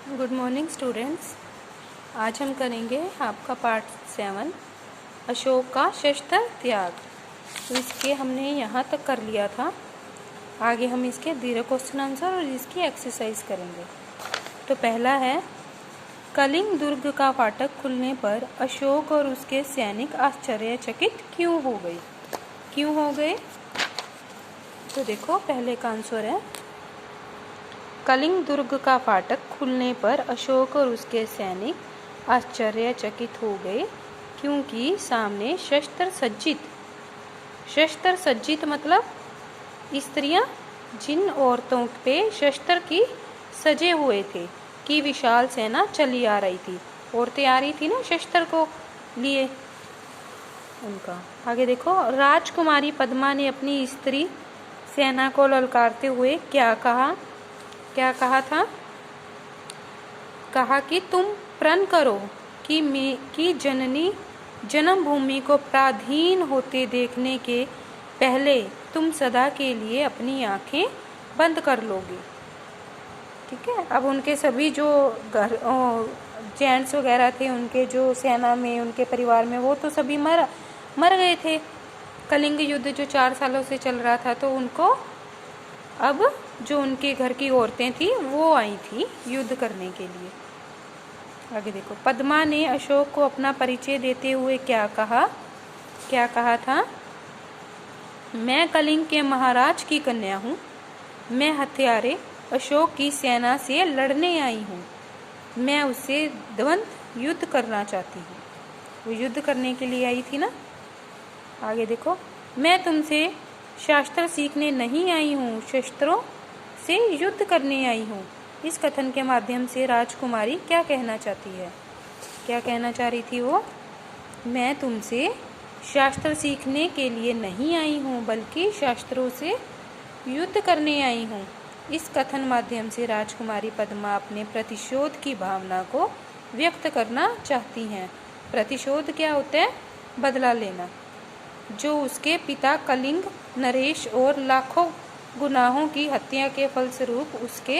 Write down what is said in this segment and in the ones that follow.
Good morning students. आज हम करेंगे आपका पार्ट 7 अशोक का शस्त्र त्याग। तो इसके हमने यहाँ तक कर लिया था। आगे हम इसके दीर्घ क्वेश्चन आंसर और इसकी एक्सरसाइज करेंगे। तो पहला है, कलिंग दुर्ग का फाटक खुलने पर अशोक और उसके सैनिक आश्चर्यचकित क्यों हो गए? क्यों हो गए? तो देखो, पहले का आंसर है, कलिंग दुर्ग का फाटक खुलने पर अशोक और उसके सैनिक आश्चर्यचकित हो गए क्योंकि सामने शस्त्र सज्जित मतलब स्त्रियां जिन औरतों पे शस्त्र की सजे हुए थे कि विशाल सेना चली आ रही थी। औरतें आ रही थी ना शस्त्र को लिए उनका। आगे देखो, राजकुमारी पद्मा ने अपनी स्त्री सेना को ललकारते हुए क्या कहा था? कहा कि तुम प्रण करो कि जननी जन्मभूमि को पराधीन होते देखने के पहले तुम सदा के लिए अपनी आंखें बंद कर लोगे। ठीक है। अब उनके सभी जो जेंट्स वगैरह थे, उनके जो सेना में, उनके परिवार में, वो तो सभी मर गए थे। कलिंग युद्ध जो 4 सालों से चल रहा था, तो उनको अब जो उनके घर की औरतें थी वो आई थी युद्ध करने के लिए। आगे देखो, पद्मा ने अशोक को अपना परिचय देते हुए क्या कहा था? मैं कलिंग के महाराज की कन्या हूँ। मैं हत्यारे अशोक की सेना से लड़ने आई हूँ। मैं उससे द्वंद्व युद्ध करना चाहती हूँ। वो युद्ध करने के लिए आई थी ना। आगे देखो, मैं तुमसे शास्त्र सीखने नहीं आई हूँ, शस्त्रों से युद्ध करने आई हूँ। इस कथन के माध्यम से राजकुमारी क्या कहना चाहती है? क्या कहना चाह रही थी वो? मैं तुमसे शास्त्र सीखने के लिए नहीं आई हूँ, बल्कि शास्त्रों से युद्ध करने आई हूँ। इस कथन माध्यम से राजकुमारी पद्मा अपने प्रतिशोध की भावना को व्यक्त करना चाहती हैं। प्रतिशोध क्या होता है? बदला लेना, जो उसके पिता कलिंग नरेश और लाखों गुनाहों की हत्या के फलस्वरूप उसके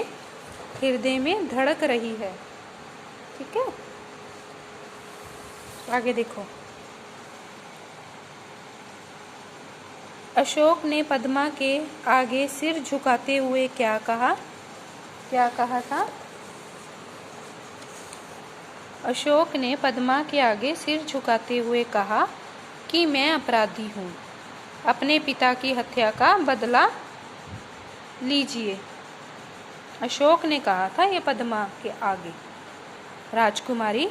हृदय में धड़क रही है। ठीक है। आगे देखो, अशोक ने पद्मा के आगे सिर झुकाते हुए क्या कहा था? अशोक ने पद्मा के आगे सिर झुकाते हुए कहा कि मैं अपराधी हूँ, अपने पिता की हत्या का बदला लीजिए। अशोक ने कहा था ये पद्मा के आगे, राजकुमारी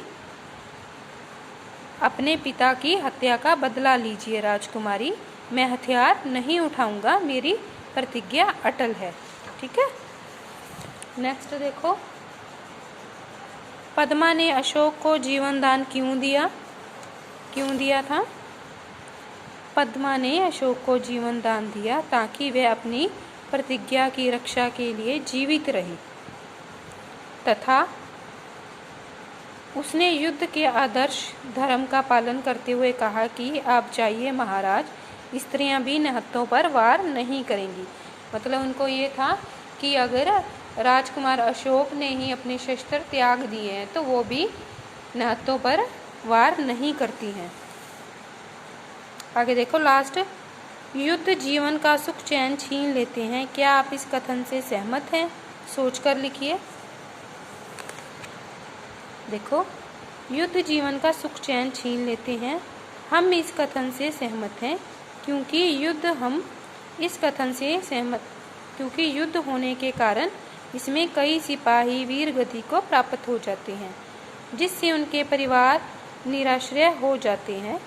अपने पिता की हत्या का बदला लीजिए राजकुमारी, मैं हथियार नहीं उठाऊंगा, मेरी प्रतिज्ञा अटल है। ठीक है। नेक्स्ट देखो, पद्मा ने अशोक को जीवन दान क्यों दिया था? पद्मा ने अशोक को जीवन दान दिया ताकि वह अपनी प्रतिज्ञा की रक्षा के लिए जीवित रहे, तथा उसने युद्ध के आदर्श धर्म का पालन करते हुए कहा कि आप जाइए महाराज, स्त्रियां भी निहत्थों पर वार नहीं करेंगी। मतलब उनको ये था कि अगर राजकुमार अशोक ने ही अपने शस्त्र त्याग दिए हैं तो वो भी निहत्थों पर वार नहीं करती हैं। आगे देखो, लास्ट, युद्ध जीवन का सुख चैन छीन लेते हैं। क्या आप इस कथन से सहमत हैं? सोचकर लिखिए। देखो, युद्ध जीवन का सुख चैन छीन लेते हैं, हम इस कथन से सहमत हैं क्योंकि युद्ध होने के कारण इसमें कई सिपाही वीर गति को प्राप्त हो जाते हैं, जिससे उनके परिवार निराश्रय हो जाते हैं।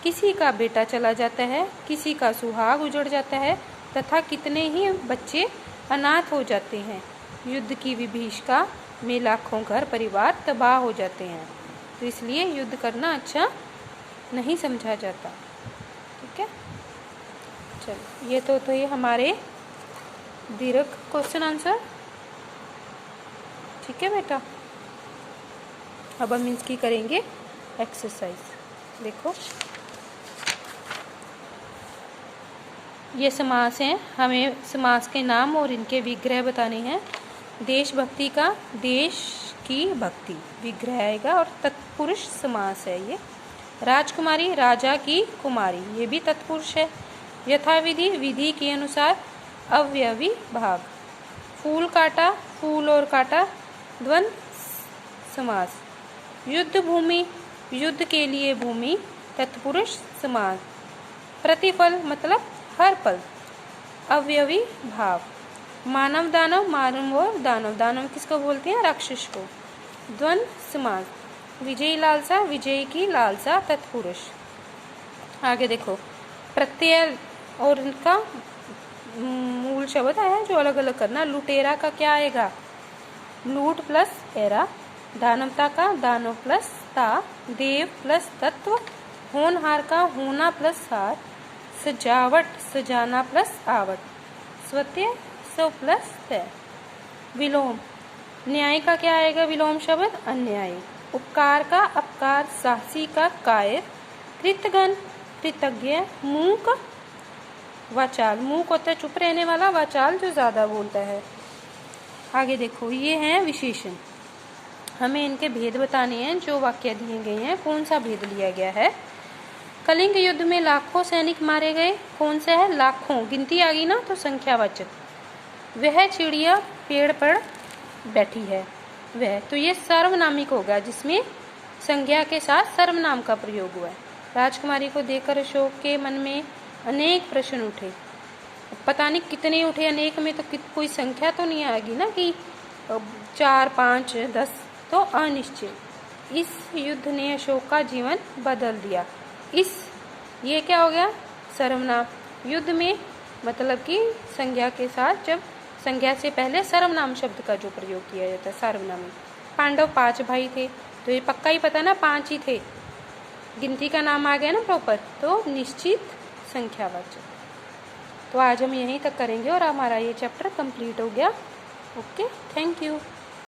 किसी का बेटा चला जाता है, किसी का सुहाग उजड़ जाता है, तथा कितने ही बच्चे अनाथ हो जाते हैं। युद्ध की विभीषिका में लाखों घर परिवार तबाह हो जाते हैं। तो इसलिए युद्ध करना अच्छा नहीं समझा जाता। ठीक है। चलो, ये तो ये हमारे दीर्घ क्वेश्चन आंसर। ठीक है बेटा, अब हम इसकी करेंगे एक्सरसाइज। देखो, ये समास हैं, हमें समास के नाम और इनके विग्रह बताने हैं। देशभक्ति का देश की भक्ति, विग्रह आएगा। और तत्पुरुष समास है ये। राजकुमारी, राजा की कुमारी, ये भी तत्पुरुष है। यथाविधि, विधि के अनुसार। अव्ययी भाग। फूल काटा, फूल और काटा, द्वंद्व समास। युद्ध भूमि, युद्ध के लिए भूमि, तत्पुरुष समास। प्रतिफल मतलब हर पल, अव्ययी भाव। मानव दानव, मानव और दानव, दानव किसको बोलते हैं? राक्षस को, द्वंद्व समास। विजयी लालसा, विजय की लालसा, तत्पुरुष। आगे देखो, प्रत्यय और इनका मूल शब्द है जो अलग अलग करना। लुटेरा का क्या आएगा? लूट प्लस एरा। दानवता का दानव प्लस ता। देव प्लस तत्व। होनहार का होना प्लस हार। सजावट, सजाना प्लस आवट। स्वत्य, स्व प्लस तय। विलोम, न्याय का क्या आएगा? विलोम शब्द अन्याय। उपकार का अपकार, साहसी का कायर। कृतघ्न, कृतज्ञ। मूक, वाचाल, मूक होता है चुप रहने वाला, वाचाल जो ज्यादा बोलता है। आगे देखो, ये हैं विशेषण। हमें इनके भेद बताने हैं। जो वाक्य दिए गए हैं कौन सा भेद लिया गया है? कलिंग युद्ध में लाखों सैनिक मारे गए, कौन सा है? लाखों, गिनती आ गई ना तो संख्यावाचक। वह चिड़िया पेड़ पर बैठी है, वह, तो ये सर्वनामिक होगा जिसमें संज्ञा के साथ सर्वनाम का प्रयोग हुआ है। राजकुमारी को देखकर अशोक के मन में अनेक प्रश्न उठे। पता नहीं कितने उठे, अनेक में तो कोई संख्या तो नहीं आएगी ना कि 4, 5, 10, तो अनिश्चित। इस युद्ध ने अशोक का जीवन बदल दिया। ये क्या हो गया? सर्वनाम। युद्ध में मतलब कि संज्ञा के साथ, जब संज्ञा से पहले सर्वनाम शब्द का जो प्रयोग किया जाता है, सर्वनाम। पांडव 5 भाई थे, तो ये पक्का ही पता ना 5 ही थे। गिनती का नाम आ गया ना प्रॉपर, तो निश्चित संख्यावाचक। तो आज हम यहीं तक करेंगे और हमारा ये चैप्टर कंप्लीट हो गया। Okay, thank you.